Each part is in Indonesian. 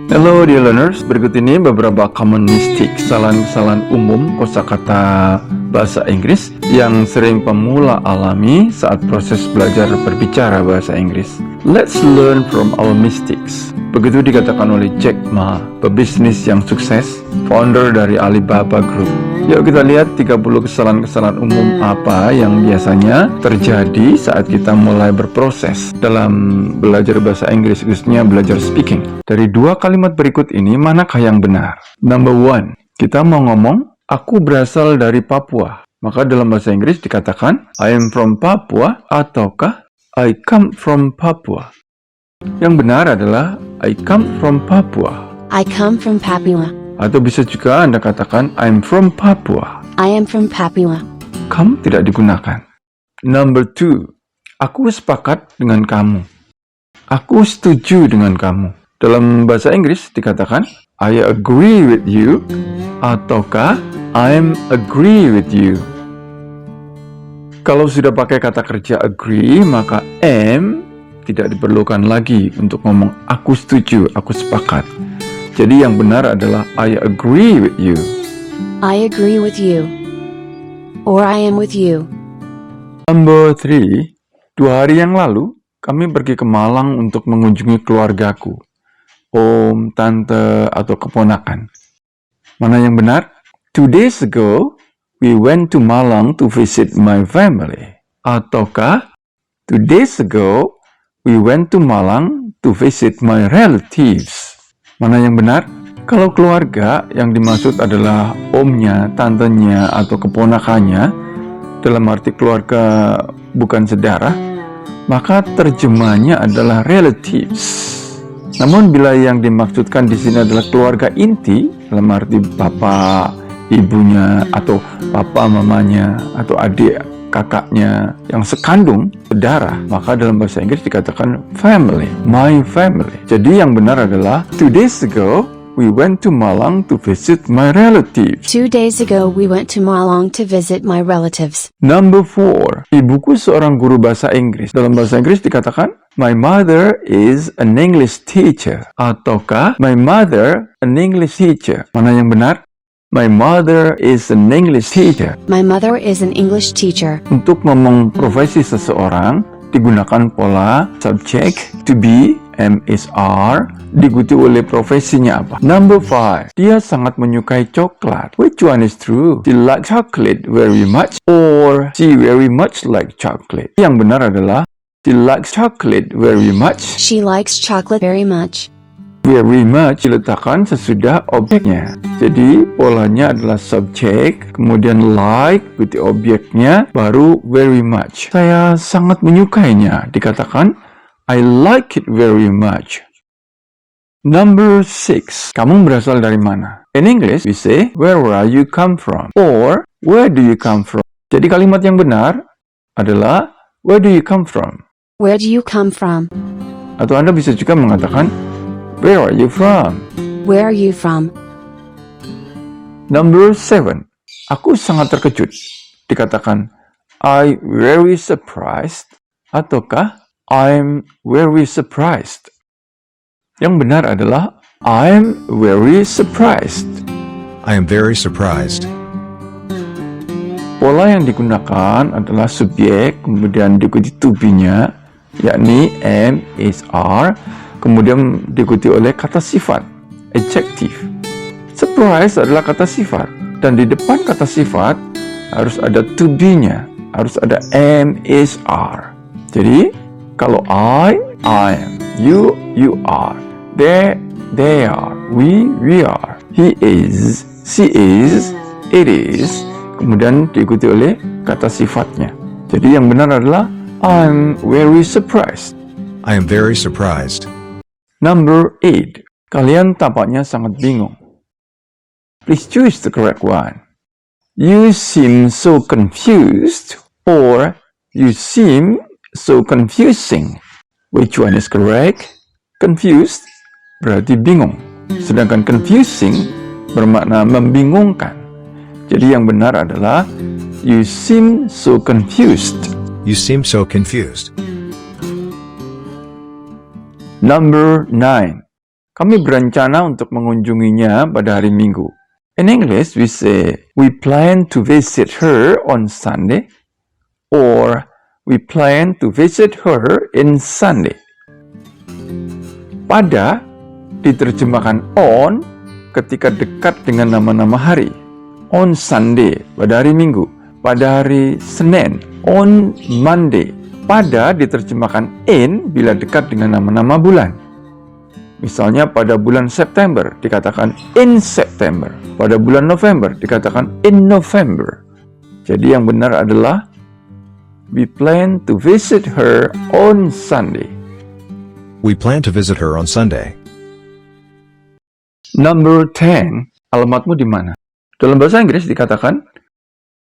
Hello dear learners, berikut ini beberapa common mistake, kesalahan-kesalahan umum kosakata bahasa Inggris yang sering pemula alami saat proses belajar berbicara bahasa Inggris. Let's learn from our mistakes. Begitu dikatakan oleh Jack Ma, pebisnis yang sukses, founder dari Alibaba Group. Yuk kita lihat 30 kesalahan-kesalahan umum apa yang biasanya terjadi saat kita mulai berproses dalam belajar bahasa Inggris, khususnya belajar speaking. Dari dua kalimat berikut ini, manakah yang benar? Number one, kita mau ngomong, aku berasal dari Papua. Maka dalam bahasa Inggris dikatakan, I am from Papua, ataukah I come from Papua. Yang benar adalah, I come from Papua. I come from Papua. Atau bisa juga Anda katakan, I'm from Papua. I am from Papua. Come tidak digunakan. Number two, aku sepakat dengan kamu. Aku setuju dengan kamu. Dalam bahasa Inggris dikatakan, I agree with you, ataukah I'm agree with you. Kalau sudah pakai kata kerja agree, maka am tidak diperlukan lagi untuk ngomong aku setuju, aku sepakat. Jadi yang benar adalah I agree with you. I agree with you. Or I am with you. Number 3, 2 hari yang lalu kami pergi ke Malang untuk mengunjungi keluargaku, om, tante, atau keponakan. Mana yang benar? 2 days ago, we went to Malang to visit my family. Ataukah 2 days ago, we went to Malang to visit my relatives. Mana yang benar? Kalau keluarga yang dimaksud adalah omnya, tantenya, atau keponakannya, dalam arti keluarga bukan saudara, maka terjemahnya adalah relatives. Namun bila yang dimaksudkan di sini adalah keluarga inti, dalam arti bapak, ibunya, atau papa mamanya, atau adik kakaknya yang sekandung, saudara, maka dalam bahasa Inggris dikatakan family, my family. Jadi yang benar adalah 2 days ago we went to Malang to visit my relatives. 2 days ago we went to Malang to visit my relatives. Number 4, ibuku seorang guru bahasa Inggris. Dalam bahasa Inggris dikatakan my mother is an English teacher, ataukah my mother an English teacher. Mana yang benar? My mother is an English teacher. My mother is an English teacher. Untuk ngomong profesi seseorang, digunakan pola subject to be, am is are, diikuti oleh profesinya apa. Number 5, dia sangat menyukai coklat. Which one is true? She likes chocolate very much, or she very much like chocolate. Yang benar adalah she likes chocolate very much. She likes chocolate very much. Very much diletakkan sesudah objeknya. Jadi polanya adalah subjek, kemudian like berarti objeknya, baru very much. Saya sangat menyukainya. Dikatakan I like it very much. Number 6, kamu berasal dari mana? In English we say where are you come from, or where do you come from. Jadi kalimat yang benar adalah where do you come from. Where do you come from? Atau Anda bisa juga mengatakan where are you from? Where are you from? Number 7, aku sangat terkejut. Dikatakan, I very surprised, ataukah I'm very surprised. Yang benar adalah I'm very surprised. I am very surprised. Pola yang digunakan adalah subjek, kemudian diikuti to be-nya, yakni am, is, are, kemudian diikuti oleh kata sifat, adjective. Surprise adalah kata sifat, dan di depan kata sifat harus ada to be-nya, harus ada am, is, are. Jadi, kalau I am, you are, they are, we are, he is, she is, it is, kemudian diikuti oleh kata sifatnya. Jadi yang benar adalah I'm very surprised. I am very surprised. Number 8, kalian tampaknya sangat bingung. Please choose the correct one. You seem so confused, or you seem so confusing. Which one is correct? Confused berarti bingung, sedangkan confusing bermakna membingungkan. Jadi yang benar adalah you seem so confused. You seem so confused. Number 9, Kami berencana untuk mengunjunginya pada hari Minggu. In English, we say, we plan to visit her on Sunday, or we plan to visit her in Sunday. Pada diterjemahkan on ketika dekat dengan nama-nama hari. On Sunday, pada hari Minggu. Pada hari Senin, on Monday. Pada diterjemahkan in bila dekat dengan nama-nama bulan. Misalnya pada bulan September dikatakan in September. Pada bulan November dikatakan in November. Jadi yang benar adalah we plan to visit her on Sunday. We plan to visit her on Sunday. Number 10, alamatmu di mana? Dalam bahasa Inggris dikatakan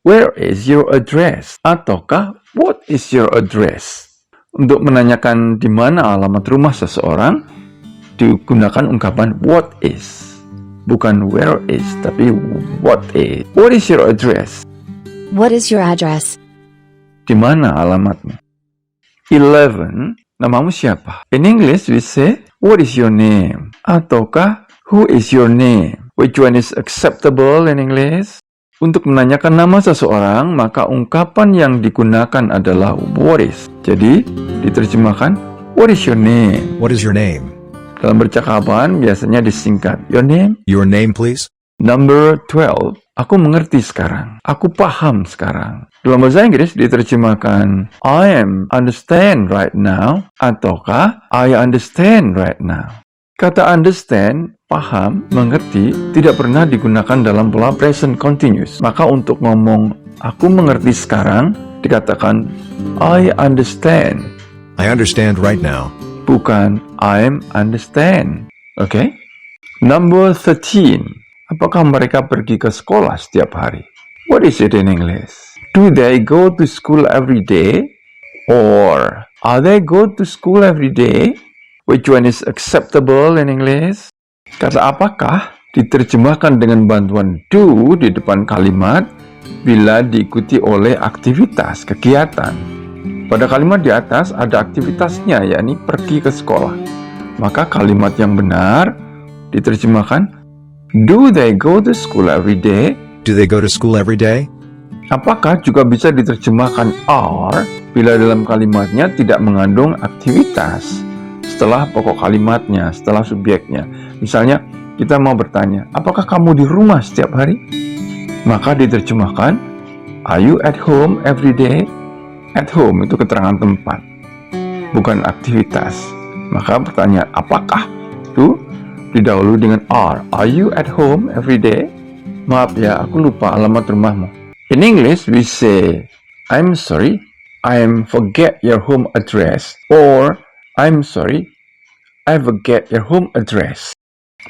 where is your address? Ataukah what is your address? Untuk menanyakan di mana alamat rumah seseorang, digunakan ungkapan what is. Bukan where is, tapi what is. What is your address? What is your address? Di mana alamatmu? 11, namamu siapa? In English we say, what is your name? Ataukah, who is your name? Which one is acceptable in English? Untuk menanyakan nama seseorang, maka ungkapan yang digunakan adalah what is. Jadi, diterjemahkan, what is your name? What is your name? Dalam percakapan, biasanya disingkat, your name? Your name, please? Number 12, aku mengerti sekarang. Aku paham sekarang. Dalam bahasa Inggris diterjemahkan, I am understand right now, ataukah I understand right now. Kata understand, paham, mengerti, tidak pernah digunakan dalam pola present continuous. Maka untuk ngomong, aku mengerti sekarang, dikatakan, I understand. I understand right now. Bukan, I'm understand. Okay? Number 13. Apakah mereka pergi ke sekolah setiap hari? What is it in English? Do they go to school every day? Or, are they go to school every day? Which one is acceptable in English? Kata apakah diterjemahkan dengan bantuan do di depan kalimat bila diikuti oleh aktivitas, kegiatan. Pada kalimat di atas ada aktivitasnya, yakni pergi ke sekolah. Maka kalimat yang benar diterjemahkan, do they go to school every day? Do they go to school every day? Apakah juga bisa diterjemahkan are bila dalam kalimatnya tidak mengandung aktivitas setelah pokok kalimatnya, setelah subjeknya. Misalnya, kita mau bertanya, apakah kamu di rumah setiap hari? Maka diterjemahkan, are you at home every day? At home itu keterangan tempat, bukan aktivitas. Maka pertanyaan apakah itu didahului dengan are. Are you at home every day? Maaf ya, aku lupa alamat rumahmu. In English we say, I'm sorry, I forget your home address. Or, I'm sorry, I forget your home address.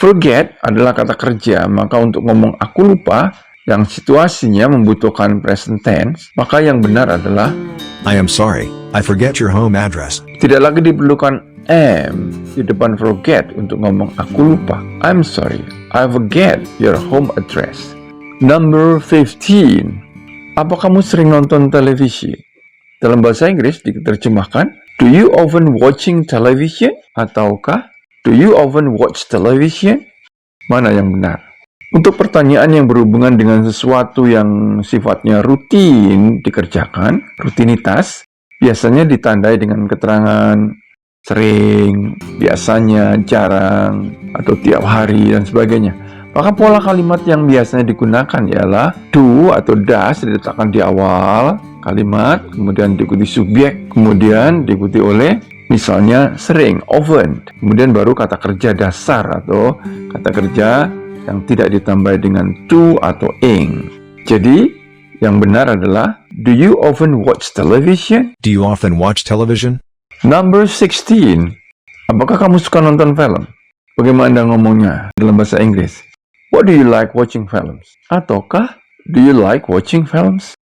Forget adalah kata kerja, maka untuk ngomong aku lupa yang situasinya membutuhkan present tense, maka yang benar adalah I am sorry, I forget your home address. tidak lagi diperlukan am di depan forget untuk ngomong aku lupa. I'm sorry, I forget your home address. Number 15. Apa kamu sering nonton televisi? Dalam bahasa Inggris diterjemahkan, do you often watching television? Ataukah, do you often watch television? Mana yang benar? Untuk pertanyaan yang berhubungan dengan sesuatu yang sifatnya rutin dikerjakan, rutinitas, biasanya ditandai dengan keterangan sering, biasanya, jarang, atau tiap hari, dan sebagainya. Maka pola kalimat yang biasanya digunakan ialah do atau does diletakkan di awal kalimat, kemudian diikuti subjek, kemudian diikuti oleh misalnya sering, often, kemudian baru kata kerja dasar atau kata kerja yang tidak ditambah dengan to atau ing. Jadi, yang benar adalah, do you often watch television? Do you often watch television? Number 16. Apakah kamu suka nonton film? Bagaimana Anda ngomongnya dalam bahasa Inggris? What do you like watching films? Ataukah, do you like watching films?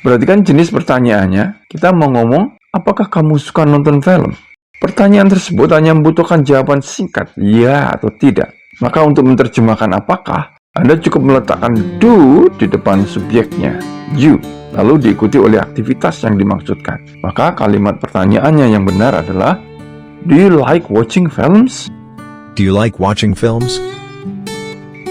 Berarti kan jenis pertanyaannya, kita mau ngomong, apakah kamu suka nonton film? Pertanyaan tersebut hanya membutuhkan jawaban singkat, ya atau tidak. Maka untuk menerjemahkan apakah, Anda cukup meletakkan do di depan subjeknya, you, lalu diikuti oleh aktivitas yang dimaksudkan. Maka kalimat pertanyaannya yang benar adalah, do you like watching films? Do you like watching films?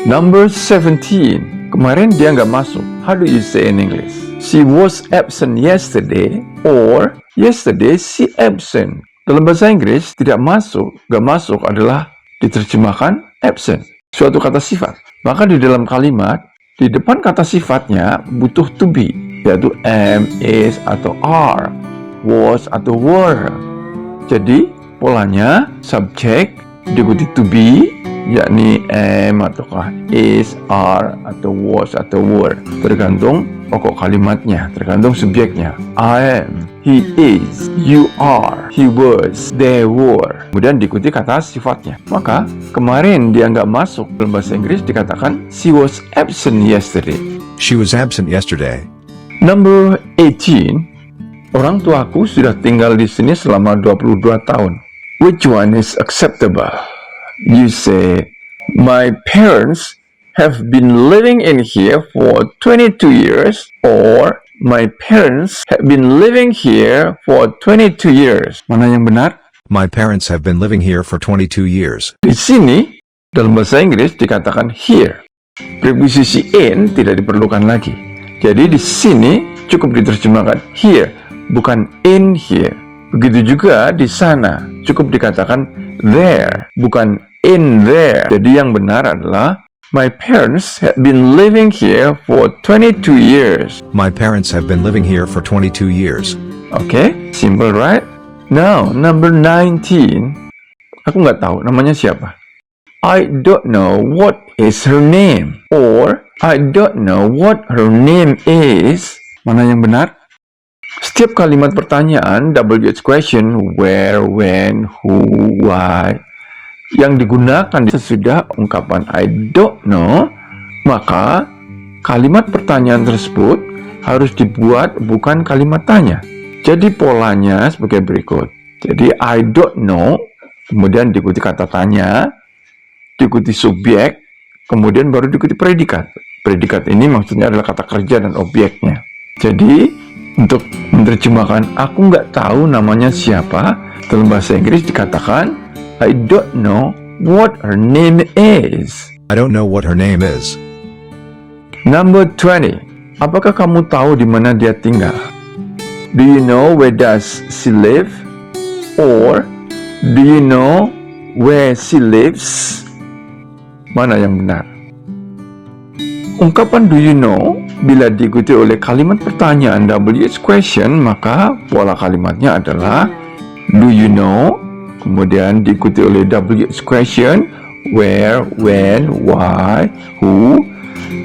Number 17. Kemarin dia nggak masuk. How do you say in English? She was absent yesterday, or yesterday she absent. Dalam bahasa Inggris, tidak masuk, nggak masuk adalah diterjemahkan absent, suatu kata sifat. Maka di dalam kalimat, di depan kata sifatnya butuh to be, yaitu am, is, atau are, was, atau were. Jadi, polanya subjek diikuti to be, yakni am, ataukah is, are, atau was, atau were. Tergantung pokok kalimatnya, tergantung subjeknya. I am, he is, you are, he was, they were. Kemudian diikuti kata sifatnya. Maka kemarin dia nggak masuk. Dalam bahasa Inggris dikatakan she was absent yesterday. She was absent yesterday. Number 18. Orang tuaku sudah tinggal di sini selama 22 tahun. Which one is acceptable? You say, my parents have been living in here for 22 years, or my parents have been living here for 22 years. Mana yang benar? My parents have been living here for 22 years. Di sini, dalam bahasa Inggris dikatakan here. Preposisi in tidak diperlukan lagi. Jadi di sini cukup diterjemahkan here, bukan in here. Begitu juga di sana, cukup dikatakan there, bukan in there. Jadi yang benar adalah my parents have been living here for 22 years. My parents have been living here for 22 years. Okay, simple right? Now, number 19. Aku nggak tahu namanya siapa. I don't know what is her name. Or, I don't know what her name is. Mana yang benar? Setiap kalimat pertanyaan, WH question, where, when, who, why, yang digunakan sesudah ungkapan I don't know, maka kalimat pertanyaan tersebut harus dibuat bukan kalimat tanya. Jadi polanya sebagai berikut. Jadi I don't know, kemudian diikuti kata tanya, diikuti subjek, kemudian baru diikuti predikat. Predikat ini maksudnya adalah kata kerja dan objeknya. Jadi untuk menerjemahkan aku nggak tahu namanya siapa, dalam bahasa Inggris dikatakan I don't know what her name is. I don't know what her name is. Number 20. Apakah kamu tahu di mana dia tinggal? Do you know where does she live? Or do you know where she lives? Mana yang benar? Ungkapan do you know bila diikuti oleh kalimat pertanyaan WH question, maka pola kalimatnya adalah do you know, kemudian diikuti oleh WH question, where, when, why, who,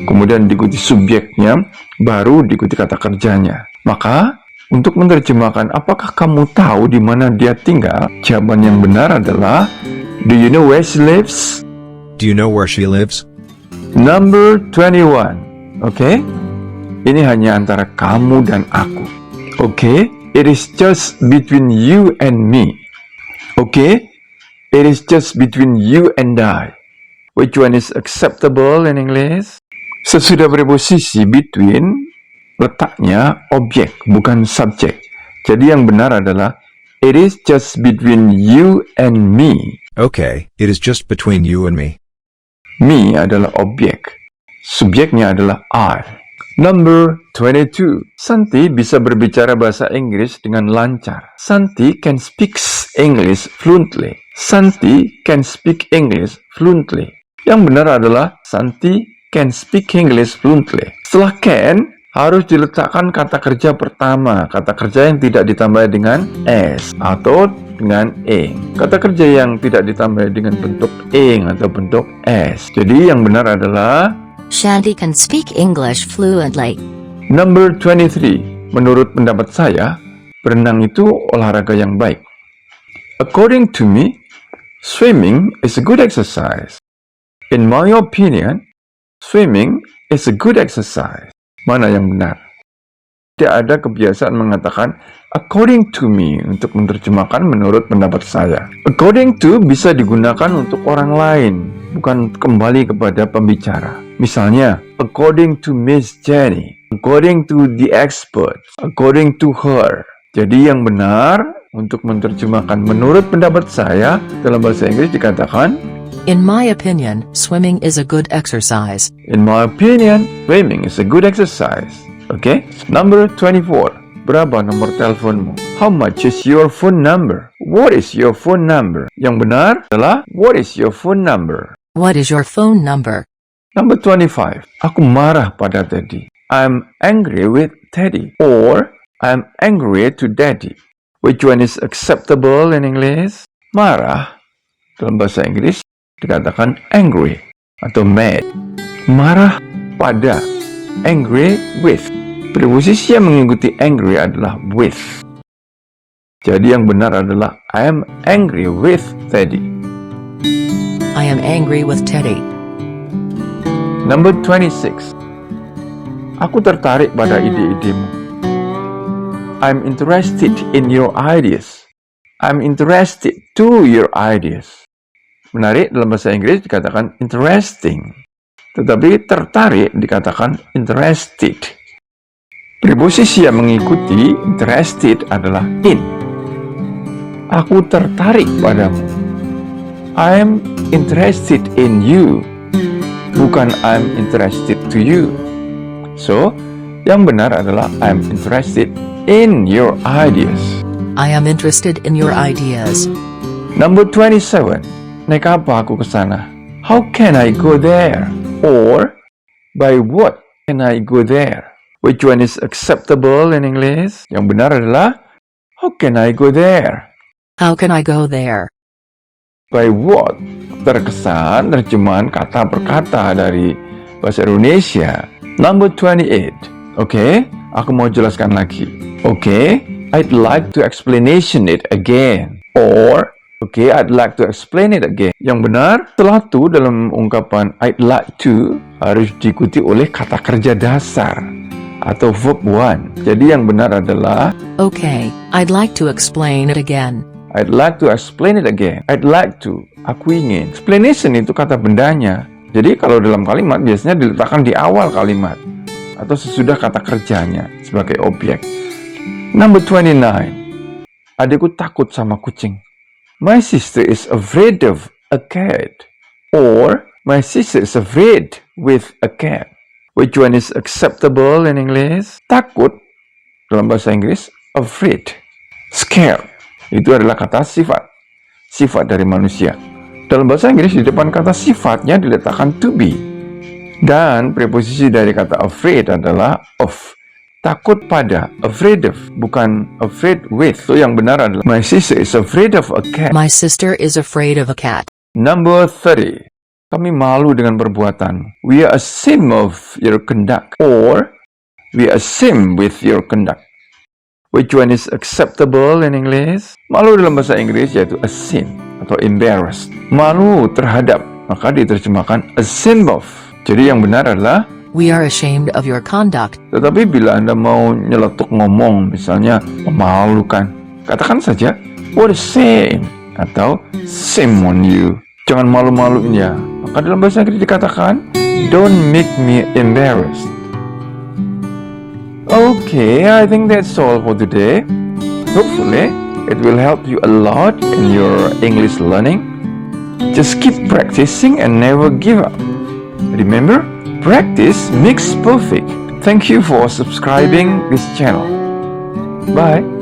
kemudian diikuti subjeknya, baru diikuti kata kerjanya. Maka untuk menerjemahkan apakah kamu tahu di mana dia tinggal, jawaban yang benar adalah do you know where she lives? Do you know where she lives? Number 21. Okay? Ini hanya antara kamu dan aku. Okay? It is just between you and me. Okay? It is just between you and I. Which one is acceptable in English? Sesudah preposisi between, letaknya objek, bukan subjek. Jadi yang benar adalah it is just between you and me. Okay, it is just between you and me. Me adalah objek. Subjeknya adalah I. Number 22. Santi bisa berbicara bahasa Inggris dengan lancar. Santi can speak English fluently. Santi can speak English fluently. Yang benar adalah Santi can speak English fluently. Setelah can, harus diletakkan kata kerja pertama. Kata kerja yang tidak ditambah dengan s atau dengan ing. Kata kerja yang tidak ditambah dengan bentuk ing atau bentuk s. Jadi yang benar adalah Shanti can speak English fluently. Number 23. Menurut pendapat saya, berenang itu olahraga yang baik. According to me, swimming is a good exercise. In my opinion, swimming is a good exercise. Mana yang benar? Tidak ada kebiasaan mengatakan according to me untuk menerjemahkan menurut pendapat saya. According to bisa digunakan untuk orang lain, bukan kembali kepada pembicara. Misalnya, according to Miss Jenny, according to the expert, according to her. Jadi yang benar untuk menerjemahkan menurut pendapat saya dalam bahasa Inggris dikatakan In my opinion, swimming is a good exercise. In my opinion, swimming is a good exercise. Okay? Number 24. Berapa nomor teleponmu? How much is your phone number? What is your phone number? Yang benar adalah what is your phone number? What is your phone number? Number 25. Aku marah pada Teddy. I'm angry with Teddy. Or I'm angry to Daddy. Which one is acceptable in English? Marah dalam bahasa Inggris dikatakan angry atau mad. Marah pada, angry with. Preposisi yang mengikuti angry adalah with. Jadi yang benar adalah I am angry with Teddy. I am angry with Teddy. Number 26. Aku tertarik pada ide-idemu. I'm interested in your ideas. I'm interested to your ideas. Menarik dalam bahasa Inggris dikatakan interesting. Tetapi tertarik dikatakan interested. Preposisi yang mengikuti interested adalah in. Aku tertarik padamu. I'm interested in you. Bukan I'm interested to you. So, yang benar adalah I'm interested in your ideas. I am interested in your ideas. Number 27. Naik apa aku ke sana? How can I go there? Or, by what can I go there? Which one is acceptable in English? Yang benar adalah, how can I go there? How can I go there? By what? Terkesan terjemahan kata per kata dari bahasa Indonesia. Number 28. Oke, aku mau jelaskan lagi. Oke, I'd like to explanation it again. Or, okay, I'd like to explain it again. Yang benar, setelah itu dalam ungkapan I'd like to harus diikuti oleh kata kerja dasar atau verb one. Jadi yang benar adalah Okay, I'd like to explain it again. I'd like to explain it again. I'd like to. Aku ingin. Explanation itu kata bendanya. Jadi kalau dalam kalimat biasanya diletakkan di awal kalimat atau sesudah kata kerjanya sebagai objek. Number 29. Adikku takut sama kucing. My sister is afraid of a cat. Or, my sister is afraid with a cat. Which one is acceptable in English? Takut, dalam bahasa Inggris, afraid. Scared, itu adalah kata sifat. Sifat dari manusia. Dalam bahasa Inggris, di depan kata sifatnya diletakkan to be. Dan preposisi dari kata afraid adalah of. Takut pada, afraid of, bukan afraid with. So yang benar adalah my sister is afraid of a cat. My sister is afraid of a cat. Number 30. Kami malu dengan perbuatan. We are ashamed of your conduct. Or, we are ashamed with your conduct. Which one is acceptable in English? Malu dalam bahasa Inggris yaitu ashamed atau embarrassed. Malu terhadap, maka diterjemahkan ashamed of. Jadi yang benar adalah We are ashamed of your conduct. tetapi bila Anda mau nyeletuk ngomong, misalnya memalukan, katakan saja, what a shame, atau shame on you. Jangan malu-maluin ya. Maka dalam bahasa Inggris dikatakan, don't make me embarrassed. Okay, I think that's all for today. Hopefully, it will help you a lot in your English learning. Just keep practicing and never give up. Remember, practice makes perfect. Thank you for subscribing this channel. Bye.